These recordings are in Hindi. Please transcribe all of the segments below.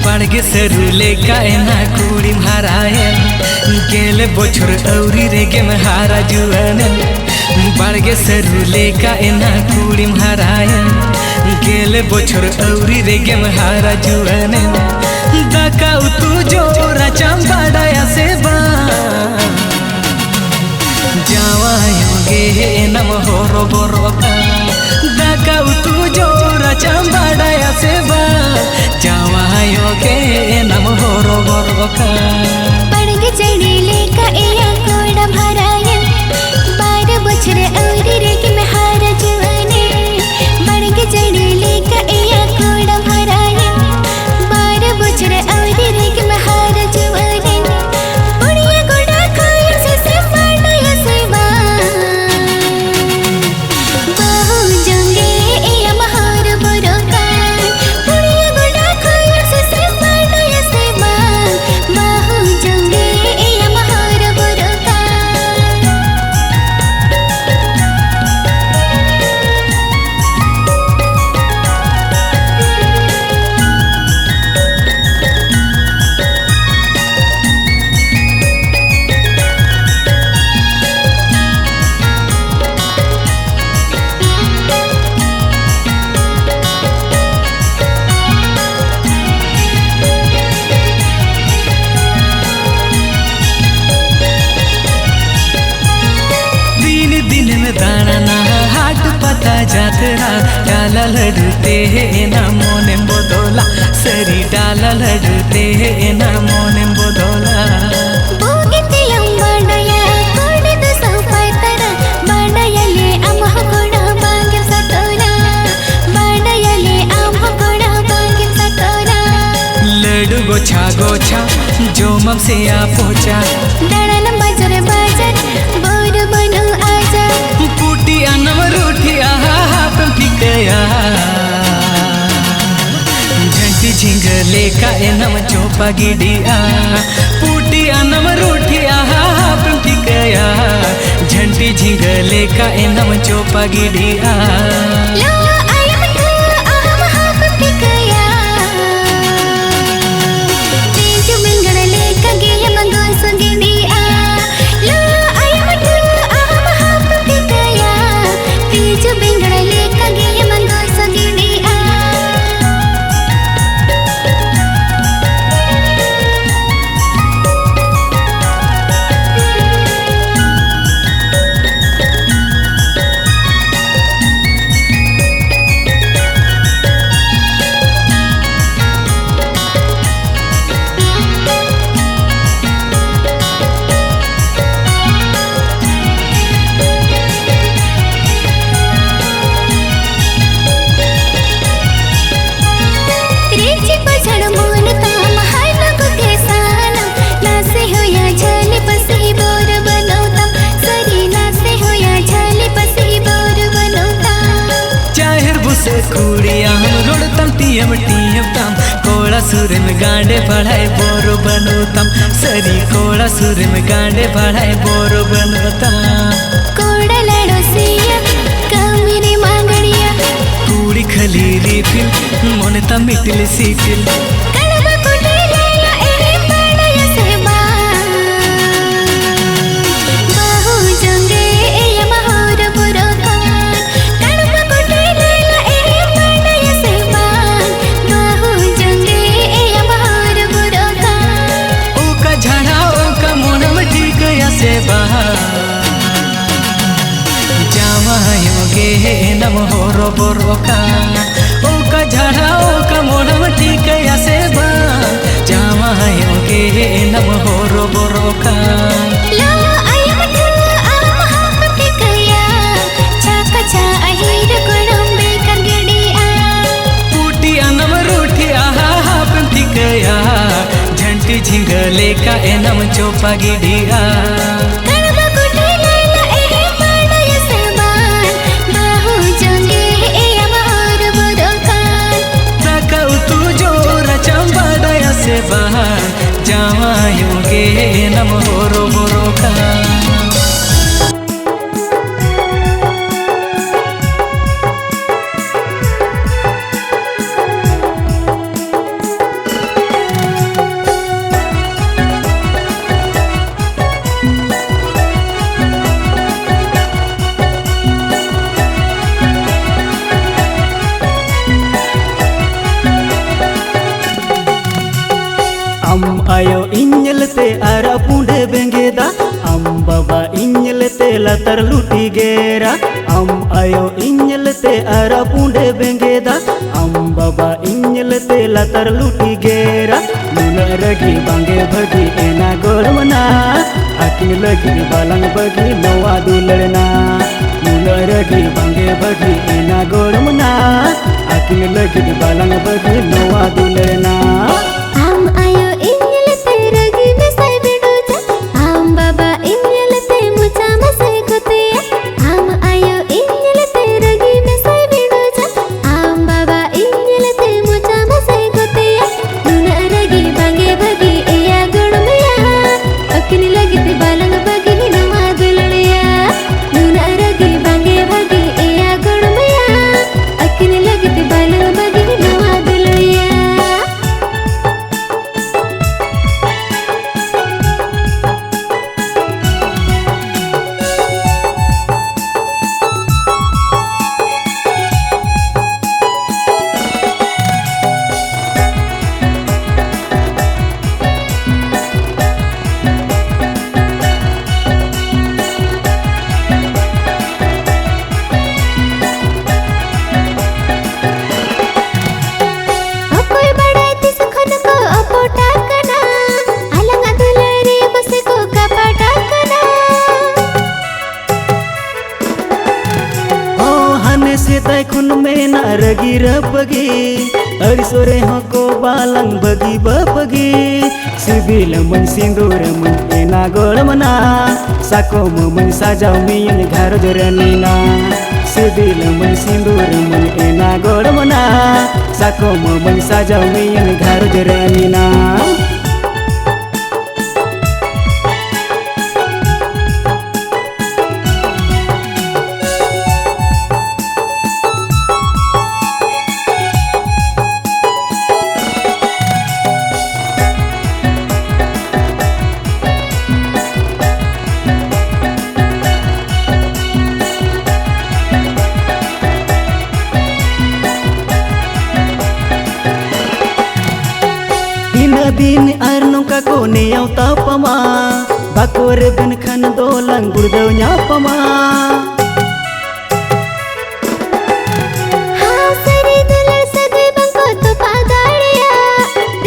बाड़गे सरुले कायना कुड़ी हारायन गेले बोछर औरी रेगे में हारा जुआन बाड़गे सरुले कायना कुड़ी हारायन गेले बोछर औरी रेगे में हारा जुआन दाकाउ तू जोरा चंबाड़ाया से बा जावायोगे नम होरो बोरोका दाकाउ तू जोरा चंबाड़ाया से बा जावायोगे नम होरो बोरोका बाड़गे चढ़ेले का एया कोड़ा भरायन 12 बछर औरी रेगे में हारा जुआने बाड़गे चढ़ेले का एया कोड़ा भरायन 12 बछर औरी रेगे में हारा जुआने बुढ़िया गोड़ा खाया से मारना से बा बाहु जंगे एया महार बोरोका बुढ़िया गोड़ा खाया से मारना से बा बाहु जंगे एया महार बोरोका दाना ना हाट पता जातरा डाला लड़ते ना मोने बोदोला सरी डाला लड़ते ना मोने बोदोला बोगिते लंबाडया कोडे तो सौपायतरा बाडयले आमह कोडा बांगे सतोला बाडयले आमह कोडा बांगे सतोला लड्डू गोछा गोछा जो मम से आ पोचा डाला बाजार बाजार बोर बनो आजा पुटी अनम रूठी आहा पिकया झंटी झिंगले का एनम चोपा गिडिया पुटी अनम रूठी आहा पिकया झंटी झिंगले का एनम चोपा गिडिया लो आयम तू आम हाप पिकया टीएम टीएम तम कोड़ा सुर में गांडे पढ़ाए बोरो बनोतम सरी कोड़ा सुर में गांडे पढ़ाए बोरो बनोतम कोड़ा लड़ो सिया कामिनी मांगड़िया कूड़ी खली रिफिल मोने तमिटिल सीटिल कड़वा कुटी लैला एरे बड़या से बाहु जंगे एया महौर बुरोखान कड़वा कुटी लैला एरे बड़या से बाहु जंगे एया महौर बुरोखान ओका झाड़ा ओका मोनम ठीक या से जामा योगे नम होरो बोरोका ओका झाड़ा ओका मोनम ठीक या से जामा योगे नम होरो बोरोका लालो आयम ठुला आम हाप टिकया चाका चा अहिर कुड़म्बे करगड़िया पूटी अनम रूठी आहा हाप ठीक या झंटी झिंगले का एनम चोपा गिडिया कड़वा कुटी लैला एरे बड़या से बाहु जंगे एया महौर बुरोखान तका तू जोर चंबड़या से जामा योगे नम होरो बोरोका ayo inyelete ara punde bengeda baba inyelete latar luti gera ayo inyelete ara punde bengeda baba inyelete latar luti gera nuna ragi bange bagi ena golmana akin lagi balang bagi nawa dulerna nuna ragi bange bagi ena golmana akin lagi balang bagi nawa dulerna आयो इन्यलते रगी में साई बिडोजा बाबा इन्यलते मुचा मसे खुतिया आयो इन्यलते रगी में साई बिडोजा बाबा इन्यलते मुचा मसे खुतिया नुना रगी बांगे भगी एया गुड़मिया अकिनी लगित बालंग बगी नवा दुलड़िया नुना रगी बांगे भगी एया गुड़मिया अकिनी लगित बालंग बगी नवा दुलड़िया खुन में ना रगी रपगी अरिसोरे हको बालंग बगी बपगी सिबिल मन सिंदूर मन एना गोलमना साको मन साजाव मियन घर जरनीना सिबिल मन सिंदूर मन एना गोलमना साको मन साजाव मियन घर जरनीना दिन आर नौका को नेयाव तापमा बाकोरे बिन खन दो लंगुर दो न्यापमा हाँ सरी दुलर सदे बंको तो पादाड़िया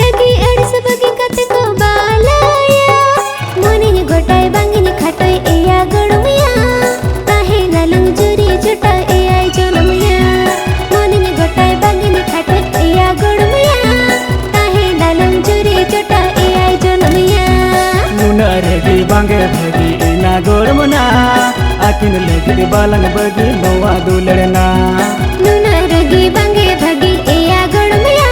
रगी अड़स बगी कत को बालाया मोनी ने गोटाई बांगी ने खटोई एया गड़ुमिया ताहे लालंग जुरी जुटा एया जोलमिया मोनी ने गोटाई बांगी ने खटोई एया गड़ुमिया ताहे लालंग जुरी जुटा एया जोलमिया नुना रगी बांगे भगी एना गोड़मना आकिन लगी बालंग बगी नवा दुलड़ना नुना रगी बांगे भगी एया गड़ुमिया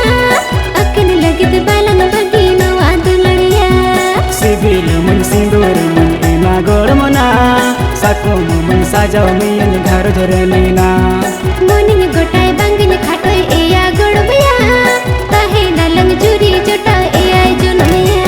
साजाव मियन घर जरनीना मोनिंग गोटाय बांगिन खाटोय एया गोड़बया ताहे नालंग जुरी जोटा एया जुनया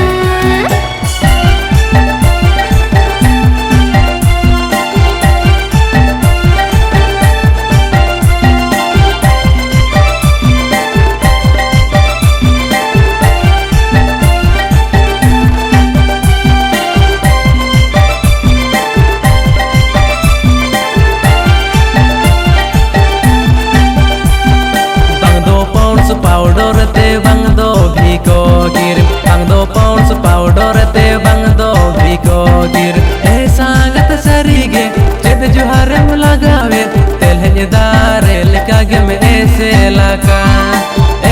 पाउडर ते बंग दो भिको गिर बंग दो पाउंड्स पाउडर ते बंग दो भिको गिर ए सांगत सरीगे चेद जुहार में लगावे तेल दारे लिका गे में ऐसे लगा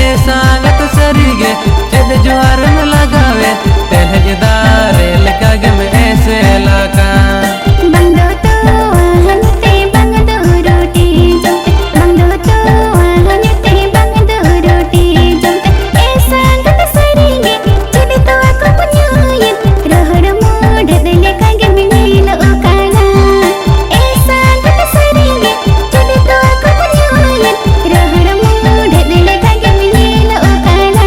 ए सांगत सरीगे चेद जुहार में लगावे तेल दारे लिका गे में ऐसे लगा बंदो तो हनते बंग दो रोटी जमते बंदो तो हनते बंग दो रोटी जमते ए सांगत सरीगे चेद तो aku punyuyin rohor muda dele kage minila ukana e sangat seringe cedi to aku punyuyin rohor muda dele kage minila ukana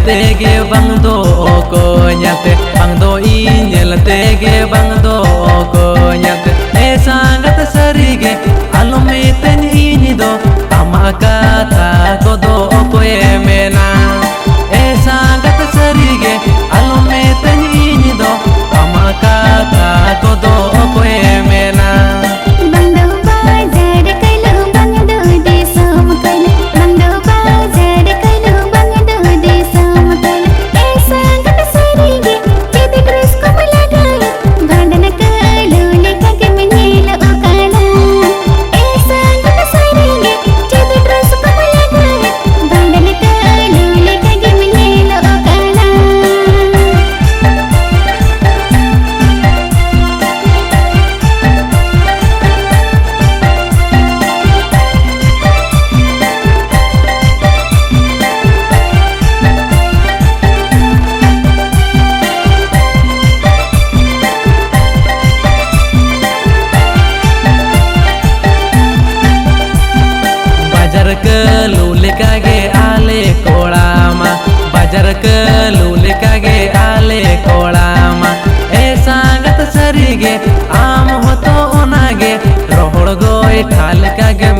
तेगे बंग दो को न्याते बंग दो ई नेल तेगे बंग दो को न्याते ए सांगत सरीगे आलो में तेन इनी दो तमाका था को दो को ए मेना ए सांगत सरीगे आलो में तेन इनी दो तमाका था को दो को ए मेना बंदो बाजार कइलो बंग दो देसम कइलो बंदो बाजार कइलो बंग दो देसम कइलो ए संगत सरीगे चेद ड्रेस को लगाए भांडन कइलो लेका के मिनीला उकाला ए संगत सरीगे चेद ड्रेस को लगाए भांडन कइलो लेका के मिनीला उकाला बाजार के लूले कागे आले कोड़ामा बाजार के लूले कागे आले कोड़ामा ए सांगत सरीगे आम हो तो ओनागे रोहड़ गोई ठाल कागे